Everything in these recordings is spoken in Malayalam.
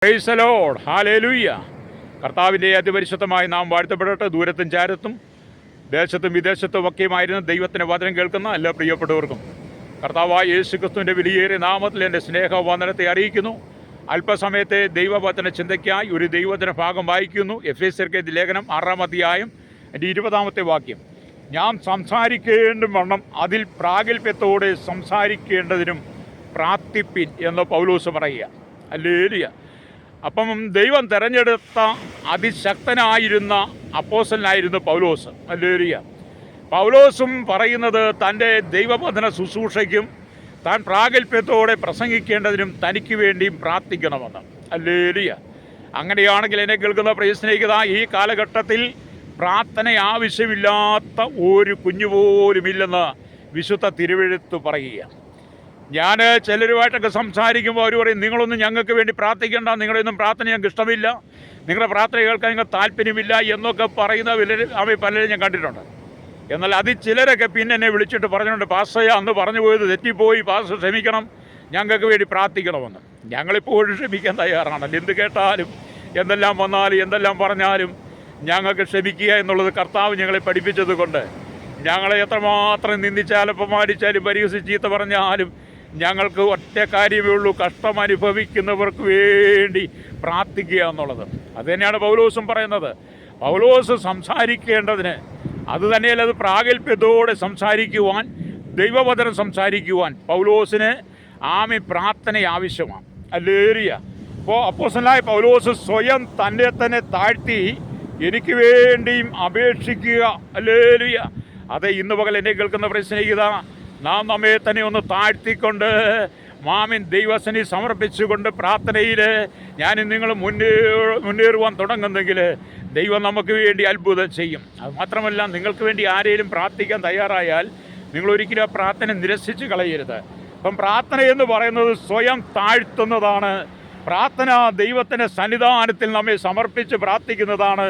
Praise the Lord, hallelujah. കർത്താവിൻ്റെ അതിപരിശുദ്ധമായി നാം വാഴ്ത്തപ്പെടട്ടെ. ദൂരത്തും ചാരത്തും ദേശത്തും വിദേശത്തും ഒക്കെയുമായിരുന്ന ദൈവത്തിൻ്റെ വചനം കേൾക്കുന്ന എല്ലാ പ്രിയപ്പെട്ടവർക്കും കർത്താവായ യേശുക്രിസ്തുവിൻ്റെ വിലയേറിയ നാമത്തിൽ എൻ്റെ സ്നേഹവന്ദനത്തെ അറിയിക്കുന്നു. അല്പസമയത്തെ ദൈവവചന ചിന്തയ്ക്കായി ഒരു ദൈവവചന ഭാഗം വായിക്കുന്നു. എഫേസ്യർക്ക് ലേഖനം 6-ാം അധ്യായം എൻ്റെ 20-ാമത്തെ വാക്യം. ഞാൻ സംസാരിക്കേണ്ട വണ്ണം അതിൽ പ്രാഗൽഭ്യത്തോടെ സംസാരിക്കേണ്ടതിനും പ്രാർത്ഥിപ്പിൻ എന്ന് പൗലോസ് പറയുക. ഹല്ലേലൂയ. അപ്പം ദൈവം തിരഞ്ഞെടുത്ത അതിശക്തനായിരുന്ന അപ്പോസ്തലനായിരുന്നു പൗലോസ്. ഹല്ലേലൂയ. പൗലോസും പറയുന്നത് തൻ്റെ ദൈവവചന ശുശ്രൂഷയ്ക്കും താൻ പ്രാഗൽഭ്യത്തോടെ പ്രസംഗിക്കേണ്ടതിനും തനിക്ക് വേണ്ടിയും പ്രാർത്ഥിക്കണമെന്ന്. ഹല്ലേലൂയ. അങ്ങനെയാണെങ്കിൽ എന്നെ കേൾക്കുന്ന പ്രിയ സ്നേഹിതാ, ഈ കാലഘട്ടത്തിൽ പ്രാർത്ഥന ആവശ്യമില്ലാത്ത ഒരു കുഞ്ഞുപോലുമില്ലെന്ന് വിശുദ്ധ തിരുവെഴുത്ത് പറയുക. ഞാൻ ചിലരുമായിട്ടൊക്കെ സംസാരിക്കുമ്പോൾ അവർ പറയും, നിങ്ങളൊന്നും ഞങ്ങൾക്ക് വേണ്ടി പ്രാർത്ഥിക്കേണ്ട, നിങ്ങളൊന്നും പ്രാർത്ഥന ഞങ്ങൾക്ക് ഇഷ്ടമില്ല, നിങ്ങളുടെ പ്രാർത്ഥന കേൾക്കാൻ ഞങ്ങൾക്ക് താല്പര്യമില്ല എന്നൊക്കെ പറയുന്ന പലരും ഞാൻ കണ്ടിട്ടുണ്ട്. എന്നാൽ അതിൽ ചിലരൊക്കെ പിന്നെ എന്നെ വിളിച്ചിട്ട് പറഞ്ഞിട്ടുണ്ട്, പാസ്റ്റർ അന്ന് പറഞ്ഞു പോയത് തെറ്റിപ്പോയി, പാസ്റ്റർ ക്ഷമിക്കണം, ഞങ്ങൾക്ക് വേണ്ടി പ്രാർത്ഥിക്കണമെന്ന്. ഞങ്ങളിപ്പോഴും ക്ഷമിക്കാൻ തയ്യാറാണല്ലോ. എന്ത് കേട്ടാലും എന്തെല്ലാം വന്നാലും എന്തെല്ലാം പറഞ്ഞാലും ഞങ്ങൾക്ക് ക്ഷമിക്കുക എന്നുള്ളത് കർത്താവ് ഞങ്ങളെ പഠിപ്പിച്ചത് കൊണ്ട് ഞങ്ങളെ എത്രമാത്രം നിന്ദിച്ചാലും അപമാനിച്ചാലും പരിഹസിച്ച് ചീത്ത പറഞ്ഞാലും ഞങ്ങൾക്ക് ഒറ്റ കാര്യമേ ഉള്ളൂ, കഷ്ടം അനുഭവിക്കുന്നവർക്ക് വേണ്ടി പ്രാർത്ഥിക്കുക എന്നുള്ളത്. അതുതന്നെയാണ് പൗലോസും പറയുന്നത്. പൗലോസ് സംസാരിക്കേണ്ടതിന് അതുതന്നെയല്ല, അത് പ്രാഗൽഭ്യത്തോടെ സംസാരിക്കുവാൻ, ദൈവവചനം സംസാരിക്കുവാൻ പൗലോസിന് പ്രാർത്ഥന ആവശ്യമാണ്. ഹല്ലേലൂയ. അപ്പോൾ അപ്പോസ്തലനായ പൗലോസ് സ്വയം തന്നെ താഴ്ത്തി എനിക്ക് വേണ്ടിയും അപേക്ഷിക്കുക. ഹല്ലേലൂയ. അതെ, ഇന്ന് പകൽ എന്നെ കേൾക്കുന്ന പ്രശ്നിക്കുക, നാം നമ്മെ തന്നെ ഒന്ന് താഴ്ത്തിക്കൊണ്ട് ദൈവസന്നിധി സമർപ്പിച്ചുകൊണ്ട് പ്രാർത്ഥനയിൽ ഞാനും നിങ്ങൾ മുന്നേറുവാൻ തുടങ്ങുന്നെങ്കിൽ ദൈവം നമുക്ക് വേണ്ടി അത്ഭുതം ചെയ്യും. അതുമാത്രമല്ല, നിങ്ങൾക്ക് വേണ്ടി ആരെങ്കിലും പ്രാർത്ഥിക്കാൻ തയ്യാറായാൽ നിങ്ങൾ ഒരിക്കലും ആ പ്രാർത്ഥന നിരസിച്ച് കളയരുത്. അപ്പം പ്രാർത്ഥന എന്ന് പറയുന്നത് സ്വയം താഴ്ത്തുന്നതാണ്. പ്രാർത്ഥന ദൈവത്തിൻ്റെ സന്നിധാനത്തിൽ നമ്മെ സമർപ്പിച്ച് പ്രാർത്ഥിക്കുന്നതാണ്.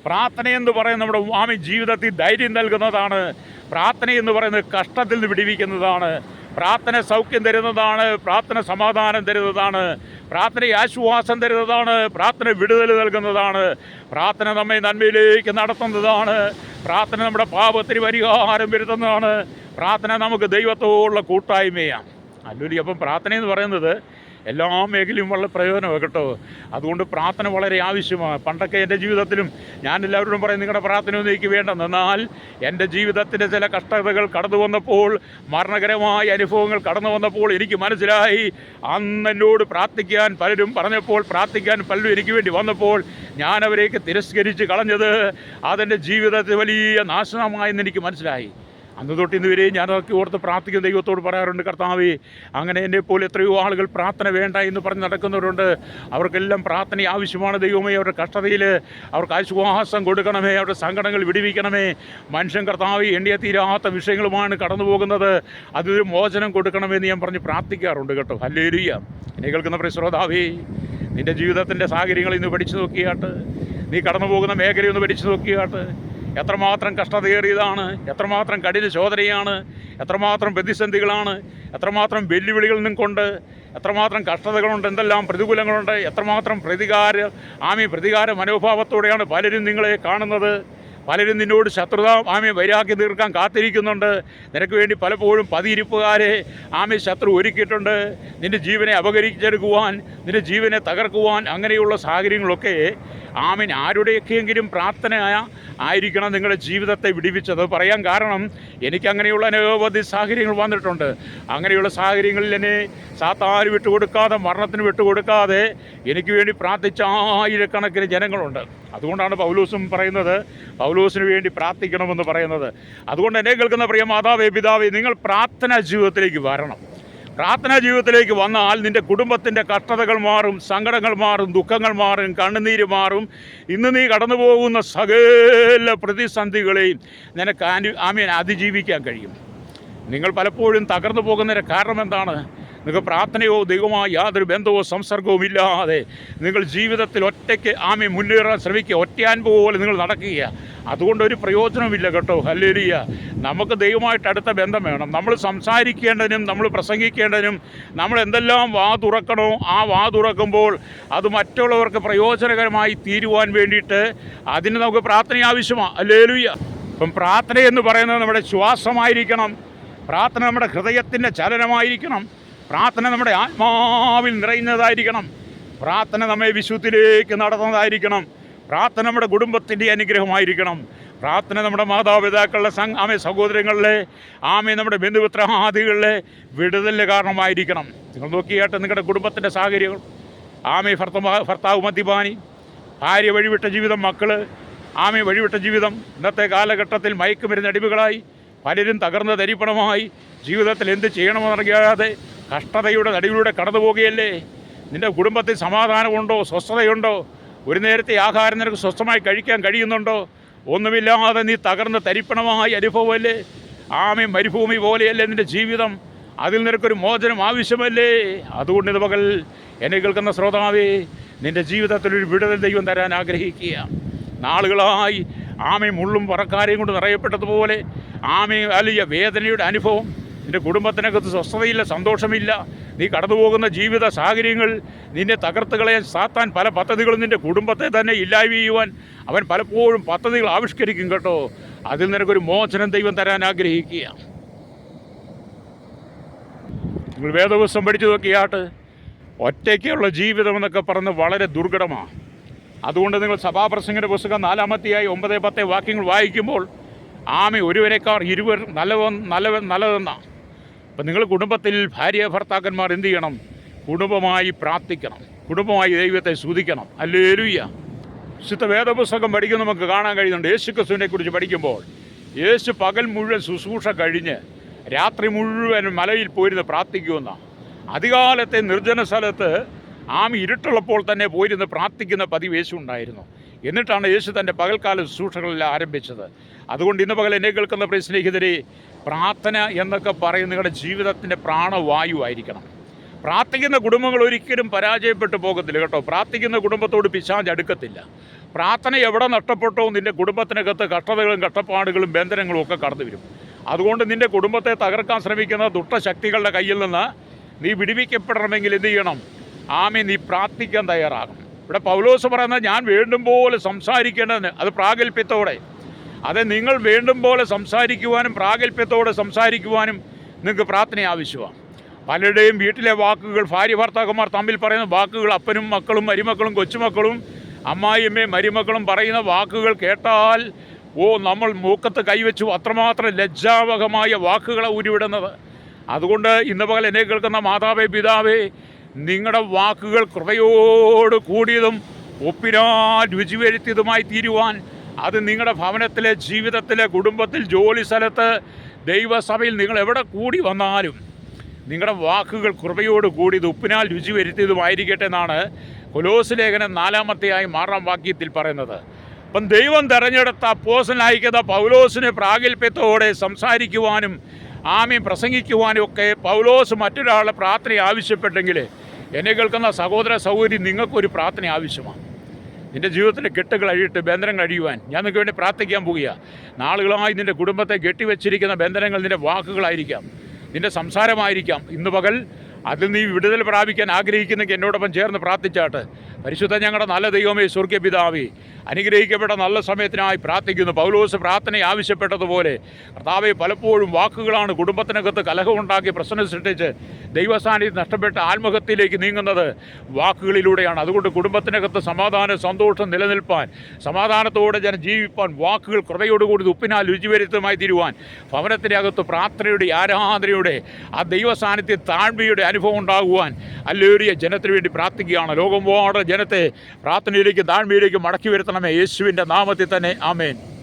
പ്രാർത്ഥന എന്ന് പറയുന്നത് നമ്മുടെ ജീവിതത്തിൽ ധൈര്യം നൽകുന്നതാണ്. പ്രാർത്ഥന എന്ന് പറയുന്നത് കഷ്ടത്തിൽ നിന്ന് വിടുവിക്കുന്നതാണ്. പ്രാർത്ഥന സൗഖ്യം തരുന്നതാണ്. പ്രാർത്ഥന സമാധാനം തരുന്നതാണ്. പ്രാർത്ഥന ആശ്വാസം തരുന്നതാണ്. പ്രാർത്ഥന വിടുതൽ നൽകുന്നതാണ്. പ്രാർത്ഥന നമ്മെ നന്മയിലേക്ക് നടത്തുന്നതാണ്. പ്രാർത്ഥന നമ്മുടെ പാപത്തിന് പരിഹാരം വരുത്തുന്നതാണ്. പ്രാർത്ഥന നമുക്ക് ദൈവത്തോടുള്ള കൂട്ടായ്മയാണ്. അല്ലൂരി. അപ്പം പ്രാർത്ഥന എന്ന് പറയുന്നത് എല്ലാ മേഖലയും വളരെ പ്രയോജനമാണ് കേട്ടോ. അതുകൊണ്ട് പ്രാർത്ഥന വളരെ ആവശ്യമാണ്. പണ്ടൊക്കെ എൻ്റെ ജീവിതത്തിലും ഞാൻ എല്ലാവരോടും പറയും, നിങ്ങളുടെ പ്രാർത്ഥനയൊന്നും എനിക്ക് വേണ്ടെന്ന്. എന്നാൽ എൻ്റെ ജീവിതത്തിൻ്റെ ചില കഷ്ടതകൾ കടന്നു വന്നപ്പോൾ, മരണകരമായ അനുഭവങ്ങൾ കടന്നു വന്നപ്പോൾ എനിക്ക് മനസ്സിലായി, അന്ന് എന്നോട് പ്രാർത്ഥിക്കാൻ പലരും പറഞ്ഞപ്പോൾ, പ്രാർത്ഥിക്കാൻ പലരും എനിക്ക് വേണ്ടി വന്നപ്പോൾ ഞാൻ അവരെയൊക്കെ തിരസ്കരിച്ച് കളഞ്ഞത് അതെൻ്റെ ജീവിതത്തിൽ വലിയ നാശനമായെന്ന് എനിക്ക് മനസ്സിലായി. അന്ന് തൊട്ട് ഇന്ന് വരെയും ഞാൻ അതൊക്കെ ഓർത്ത് പ്രാർത്ഥിക്കുന്ന ദൈവത്തോട് പറയാറുണ്ട്, കർത്താവേ, അങ്ങനെ എന്നെപ്പോലെ എത്രയോ ആളുകൾ പ്രാർത്ഥന വേണ്ട എന്ന് പറഞ്ഞ് നടക്കുന്നവരുണ്ട്. അവർക്കെല്ലാം പ്രാർത്ഥന ആവശ്യമാണ്. ദൈവമേ, അവരുടെ കഷ്ടതയിൽ അവർക്ക് ആശ്വാസം കൊടുക്കണമേ, അവരുടെ സങ്കടങ്ങൾ വിടുവിക്കണമേ. മനുഷ്യൻ കർത്താവേ എണ്ണിയ തീരാത്ത വിഷയങ്ങളുമാണ് കടന്നു പോകുന്നത്, അതൊരു മോചനം കൊടുക്കണമെന്ന് ഞാൻ പറഞ്ഞ് പ്രാർത്ഥിക്കാറുണ്ട് കേട്ടോ. ഹല്ലേലൂയ. എന്നെ കേൾക്കുന്ന പ്രിയ ശ്രോതാവേ, നിൻ്റെ ജീവിതത്തിൻ്റെ സാഹചര്യങ്ങൾ ഇന്ന് പഠിച്ചു നോക്കിയാട്ട്, നീ കടന്നു പോകുന്ന മേഖലയൊന്ന് പഠിച്ചു നോക്കിയാട്ട്. എത്രമാത്രം കഷ്ടതയേറിയതാണ്, എത്രമാത്രം കഠിന ശോധനയാണ്, എത്രമാത്രം പ്രതിസന്ധികളാണ്, എത്രമാത്രം വെല്ലുവിളികൾ നിങ്ങൾക്കുണ്ട്, എത്രമാത്രം കഷ്ടതകളുണ്ട്, എന്തെല്ലാം പ്രതികൂലങ്ങളുണ്ട്, എത്രമാത്രം പ്രതികാര മനോഭാവത്തോടെയാണ് പലരും നിങ്ങളെ കാണുന്നത്. പലരും നിന്നോട് ശത്രുത വൈരാഗ്യം തീർക്കാൻ കാത്തിരിക്കുന്നുണ്ട്. നിനക്ക് വേണ്ടി പലപ്പോഴും പതിയിരിപ്പുകാരെ ശത്രു ഒരുക്കിയിട്ടുണ്ട്, നിൻ്റെ ജീവനെ അപകരിച്ചെടുക്കുവാൻ, നിൻ്റെ ജീവനെ തകർക്കുവാൻ. അങ്ങനെയുള്ള സാഹചര്യങ്ങളൊക്കെ ആരുടെയൊക്കെയെങ്കിലും പ്രാർത്ഥന ആയിരിക്കണം നിങ്ങളുടെ ജീവിതത്തെ വിടിവിച്ചത്. പറയാൻ കാരണം, എനിക്കങ്ങനെയുള്ള അനവധി സാഹചര്യങ്ങൾ വന്നിട്ടുണ്ട്. അങ്ങനെയുള്ള സാഹചര്യങ്ങളിൽ എന്നെ സാത്താന് വിട്ടുകൊടുക്കാതെ, മരണത്തിന് വിട്ടുകൊടുക്കാതെ എനിക്ക് വേണ്ടി പ്രാർത്ഥിച്ച ആയിരക്കണക്കിന് ജനങ്ങളുണ്ട്. അതുകൊണ്ടാണ് പൗലോസും പറയുന്നത്, പൗലോസിന് വേണ്ടി പ്രാർത്ഥിക്കണമെന്ന് പറയുന്നത്. അതുകൊണ്ട് എന്നെ കേൾക്കുന്ന പ്രിയ മാതാവേ, പിതാവേ, നിങ്ങൾ പ്രാർത്ഥനാ ജീവിതത്തിലേക്ക് വരണം. പ്രാർത്ഥനാ ജീവിതത്തിലേക്ക് വന്നാൽ നിൻ്റെ കുടുംബത്തിൻ്റെ കഷ്ടതകൾ മാറും, സങ്കടങ്ങൾ മാറും, ദുഃഖങ്ങൾ മാറും, കണ്ണുനീര് മാറും. ഇന്ന് നീ കടന്നു പോകുന്ന സകല പ്രതിസന്ധികളെയും നിനക്ക് അതിജീവിക്കാൻ കഴിയും. നിങ്ങൾ പലപ്പോഴും തകർന്നു പോകുന്നതിൻ്റെ കാരണം എന്താണ്? നിങ്ങൾക്ക് പ്രാർത്ഥനയോ ദൈവമായ യാതൊരു ബന്ധമോ സംസർഗവും ഇല്ലാതെ നിങ്ങൾ ജീവിതത്തിൽ ഒറ്റയ്ക്ക് മുന്നേറാൻ ശ്രമിക്കുക. ഒറ്റയാൻ പോലെ നിങ്ങൾ നടക്കുക. അതുകൊണ്ടൊരു പ്രയോജനമില്ല കേട്ടോ. ഹല്ലേലൂയ. നമുക്ക് ദൈവമായിട്ട് അടുത്ത ബന്ധം വേണം. നമ്മൾ സംസാരിക്കേണ്ടതിനും നമ്മൾ പ്രസംഗിക്കേണ്ടതിനും നമ്മൾ എന്തെല്ലാം വാ തുറക്കണോ ആ വാ തുറക്കുമ്പോൾ അത് മറ്റുള്ളവർക്ക് പ്രയോജനകരമായി തീരുവാൻ വേണ്ടിയിട്ട് അതിന് നമുക്ക് പ്രാർത്ഥന ആവശ്യമാണ്. ഹല്ലേലൂയ. ഇപ്പം പ്രാർത്ഥന എന്ന് പറയുന്നത് നമ്മുടെ ശ്വാസമായിരിക്കണം. പ്രാർത്ഥന നമ്മുടെ ഹൃദയത്തിൻ്റെ ചലനമായിരിക്കണം. പ്രാർത്ഥന നമ്മുടെ ആത്മാവിൽ നിറയുന്നതായിരിക്കണം. പ്രാർത്ഥന നമ്മെ വിശുദ്ധിയിലേക്ക് നടത്തുന്നതായിരിക്കണം. പ്രാർത്ഥന നമ്മുടെ കുടുംബത്തിൻ്റെ അനുഗ്രഹമായിരിക്കണം. പ്രാർത്ഥന നമ്മുടെ മാതാപിതാക്കളുടെ സഹോദരങ്ങളിലെ നമ്മുടെ ബന്ധുമിത്രാദികളിലെ വിടുതലിന് കാരണമായിരിക്കണം. നിങ്ങൾ നോക്കിയാട്ട് നിങ്ങളുടെ കുടുംബത്തിൻ്റെ സാഹചര്യങ്ങൾ ഭർത്താവ് മദ്യപാനി, ഭാര്യ വഴിവിട്ട ജീവിതം, മക്കൾ വഴിവിട്ട ജീവിതം, ഇന്നത്തെ കാലഘട്ടത്തിൽ മയക്കുമരുന്ന് അടിമകളായി പലരും തകർന്ന തരിപ്പണമായി ജീവിതത്തിൽ എന്ത് ചെയ്യണമെന്നറിയാതെ കഷ്ടതയുടെ നടുവിലൂടെ കടന്നു പോകുകയല്ലേ. നിൻ്റെ കുടുംബത്തിൽ സമാധാനമുണ്ടോ? സ്വസ്ഥതയുണ്ടോ? ഒരു നേരത്തെ ആഹാരം നിനക്ക് സ്വസ്ഥമായി കഴിക്കാൻ കഴിയുന്നുണ്ടോ? ഒന്നുമില്ലാതെ നീ തകർന്ന തരിപ്പണമായി അനുഭവമല്ലേ. മരുഭൂമി പോലെയല്ലേ നിൻ്റെ ജീവിതം. അതിൽ നിനക്കൊരു മോചനം ആവശ്യമല്ലേ. അതുകൊണ്ട് ഇത് പകൽ എന്നെ കേൾക്കുന്ന ശ്രോതാവേ, നിൻ്റെ ജീവിതത്തിലൊരു വിടുതൽ ദൈവം തരാൻ ആഗ്രഹിക്കുക. നാളുകളായി മുള്ളും പറക്കാരെയും കൊണ്ട് നിറയപ്പെട്ടതുപോലെ വലിയ വേദനയുടെ അനുഭവം, നിൻ്റെ കുടുംബത്തിനകത്ത് സ്വസ്ഥതയില്ല, സന്തോഷമില്ല. നീ കടന്നു പോകുന്ന ജീവിത സാഹചര്യങ്ങൾ നിന്നെ തകർത്ത് കളയാൻ സാത്താൻ പല പദ്ധതികളും നിൻ്റെ കുടുംബത്തെ തന്നെ ഇല്ലായ്മ ചെയ്യുവാൻ അവൻ പലപ്പോഴും പദ്ധതികൾ ആവിഷ്കരിക്കും കേട്ടോ. അതിൽ നിനക്കൊരു മോചനം ദൈവം തരാൻ ആഗ്രഹിക്കുക. നിങ്ങൾ വേദപുസ്തകം പഠിച്ചു നോക്കിയാട്ട് ഒറ്റയ്ക്കുള്ള ജീവിതം എന്നൊക്കെ പറഞ്ഞ് വളരെ ദുർഘടമാണ്. അതുകൊണ്ട് നിങ്ങൾ സഭാപ്രസംഗിൻ്റെ പുസ്തകം 4-9-10 വാക്യങ്ങൾ വായിക്കുമ്പോൾ ഒരുവനേക്കാൾ 20 നല്ലതെന്നാണ്. അപ്പം നിങ്ങൾ കുടുംബത്തിൽ ഭാര്യ ഭർത്താക്കന്മാർ എന്ത് ചെയ്യണം? കുടുംബമായി പ്രാർത്ഥിക്കണം, കുടുംബമായി ദൈവത്തെ സ്തുതിക്കണം. ഹല്ലേലൂയ. വിശുദ്ധ വേദപുസ്തകം പഠിക്കുന്ന നമുക്ക് കാണാൻ കഴിയുന്നുണ്ട്. യേശുക്രിസ്തുവിനെ കുറിച്ച് പഠിക്കുമ്പോൾ യേശു പകൽ മുഴുവൻ ശുശ്രൂഷ കഴിഞ്ഞ് രാത്രി മുഴുവൻ മലയിൽ പോയിരുന്ന് പ്രാർത്ഥിക്കുമെന്നാണ്. അധികാലത്തെ നിർജ്ജന സ്ഥലത്ത് ഇരുട്ടുള്ളപ്പോൾ തന്നെ പോയിരുന്ന് പ്രാർത്ഥിക്കുന്ന പതിവ് യേശു ഉണ്ടായിരുന്നു. എന്നിട്ടാണ് യേശു തൻ്റെ പകൽക്കാല ശുശ്രൂഷകളെല്ലാം ആരംഭിച്ചത്. അതുകൊണ്ട് ഇന്ന് പകൽ എന്നെ കേൾക്കുന്ന പ്രിയ സ്നേഹിതരെ, പ്രാർത്ഥന എന്നൊക്കെ പറയുന്ന നിങ്ങളുടെ ജീവിതത്തിൻ്റെ പ്രാണവായു ആയിരിക്കണം. പ്രാർത്ഥിക്കുന്ന കുടുംബങ്ങൾ ഒരിക്കലും പരാജയപ്പെട്ടു പോകത്തില്ല കേട്ടോ. പ്രാർത്ഥിക്കുന്ന കുടുംബത്തോട് പിശാച് അടുക്കത്തില്ല. പ്രാർത്ഥന എവിടെ നഷ്ടപ്പെട്ടോ നിൻ്റെ കുടുംബത്തിനകത്ത് കഷ്ടതകളും കഷ്ടപ്പാടുകളും ബന്ധനങ്ങളും ഒക്കെ കടന്നു വരും. അതുകൊണ്ട് നിൻ്റെ കുടുംബത്തെ തകർക്കാൻ ശ്രമിക്കുന്ന ദുഷ്ടശക്തികളുടെ കയ്യിൽ നിന്ന് നീ വിടുവിക്കപ്പെടണമെങ്കിൽ എന്ത് ചെയ്യണം? നീ പ്രാർത്ഥിക്കാൻ തയ്യാറാകണം. ഇവിടെ പൗലോസ് പറയുന്നത്, ഞാൻ വേണ്ടും പോലെ സംസാരിക്കേണ്ടതിന് അത് പ്രാഗൽഭ്യത്തോടെ. നിങ്ങൾ വേണ്ടും പോലെ സംസാരിക്കുവാനും പ്രാഗൽഭ്യത്തോടെ സംസാരിക്കുവാനും നിങ്ങൾക്ക് പ്രാർത്ഥന ആവശ്യമാണ്. പലരുടെയും വീട്ടിലെ വാക്കുകൾ, ഭാര്യ ഭർത്താക്കന്മാർ തമ്മിൽ പറയുന്ന വാക്കുകൾ, അപ്പനും മക്കളും മരുമക്കളും കൊച്ചുമക്കളും അമ്മായിയമ്മയും മരുമക്കളും പറയുന്ന വാക്കുകൾ കേട്ടാൽ നമ്മൾ മൂക്കത്ത് കൈവച്ചു. അത്രമാത്രം ലജ്ജാവഹമായ വാക്കുകളാണ് ഉരുവിടുന്നത്. അതുകൊണ്ട് ഇന്ന് പകൽ എന്നെ കേൾക്കുന്ന മാതാവേ, പിതാവേ, നിങ്ങളുടെ വാക്കുകൾ കൃപയോട് കൂടിയതും ഒപ്പിനാൽ രുചി വരുത്തിയതുമായി തീരുവാൻ, അത് നിങ്ങളുടെ ഭവനത്തിലെ, ജീവിതത്തിലെ, കുടുംബത്തിൽ, ജോലി സ്ഥലത്ത്, ദൈവസഭയിൽ നിങ്ങൾ എവിടെ കൂടി വന്നാലും നിങ്ങളുടെ വാക്കുകൾ കൃപയോട് കൂടിയത് ഉപ്പിനാൽ രുചി വരുത്തിയതുമായിരിക്കട്ടെ എന്നാണ് കൊലോസ് ലേഖനം 4-ാം വാക്യത്തിൽ പറയുന്നത്. അപ്പം ദൈവം തെരഞ്ഞെടുത്ത അപ്പോസ്തലനായിരിക്കുന്ന പൗലോസിനെ പ്രാഗൽഭ്യത്തോടെ സംസാരിക്കുവാനും പ്രസംഗിക്കുവാനും ഒക്കെ പൗലോസ് മറ്റൊരാളുടെ പ്രാർത്ഥന ആവശ്യപ്പെട്ടെങ്കിൽ എന്നെ കേൾക്കുന്ന സഹോദര സഹോദരി, നിങ്ങൾക്കൊരു പ്രാർത്ഥന ആവശ്യമാണ്. നിൻ്റെ ജീവിതത്തിലെ കെട്ടുകൾ അഴിയിട്ട് ബന്ധനം കഴിയുവാൻ ഞാൻ നിങ്ങൾക്ക് വേണ്ടി പ്രാർത്ഥിക്കാൻ പോവുക. നാളുകളായി നിൻ്റെ കുടുംബത്തെ കെട്ടിവെച്ചിരിക്കുന്ന ബന്ധനങ്ങൾ നിൻ്റെ വാക്കുകളായിരിക്കാം, നിൻ്റെ സംസാരമായിരിക്കാം. ഇന്ന് പകൽ അതിൽ നീ വിടുതൽ പ്രാപിക്കാൻ ആഗ്രഹിക്കുന്നെങ്കിൽ എന്നോടൊപ്പം ചേർന്ന് പ്രാർത്ഥിച്ചാട്ട്. പരിശുദ്ധ ഞങ്ങളുടെ നല്ല ദൈവമേ, സ്വർഗ്ഗ പിതാവേ, അനുഗ്രഹിക്കപ്പെട്ട നല്ല സമയത്തിനായി പ്രാർത്ഥിക്കുന്നു. പൗലോസ് പ്രാർത്ഥന ആവശ്യപ്പെട്ടതുപോലെ കർത്താവേ, പലപ്പോഴും വാക്കുകളാണ് കുടുംബത്തിനകത്ത് കലഹമുണ്ടാക്കി പ്രശ്നം സൃഷ്ടിച്ച് ദൈവസാന്നിധ്യം നഷ്ടപ്പെട്ട ആത്മഹത്യയിലേക്ക് നീങ്ങുന്നത് വാക്കുകളിലൂടെയാണ്. അതുകൊണ്ട് കുടുംബത്തിനകത്ത് സമാധാനം, സന്തോഷം നിലനിൽപ്പാൻ, സമാധാനത്തോടെ ജീവിപ്പാൻ വാക്കുകൾ കൃപയോടുകൂടി ഉപ്പിനാൽ രുചി വരുത്തമായി തീരുവാൻ, ഭവനത്തിനകത്ത് പ്രാർത്ഥനയുടെ, ആരാധനയുടെ, ആ ദൈവസാന്നിധ്യം താഴ്മയുടെ അനുഭവം ഉണ്ടാകുവാൻ ഹല്ലേലൂയ ജനത്തിന് വേണ്ടി പ്രാർത്ഥിക്കുകയാണ്. ലോകമെമ്പാടും ജനത്തെ പ്രാർത്ഥനയിലേക്ക്, താഴ്മയിലേക്ക് മടക്കി വരുത്തണമേ. യേശുവിൻ്റെ നാമത്തിൽ തന്നെ ആമേൻ.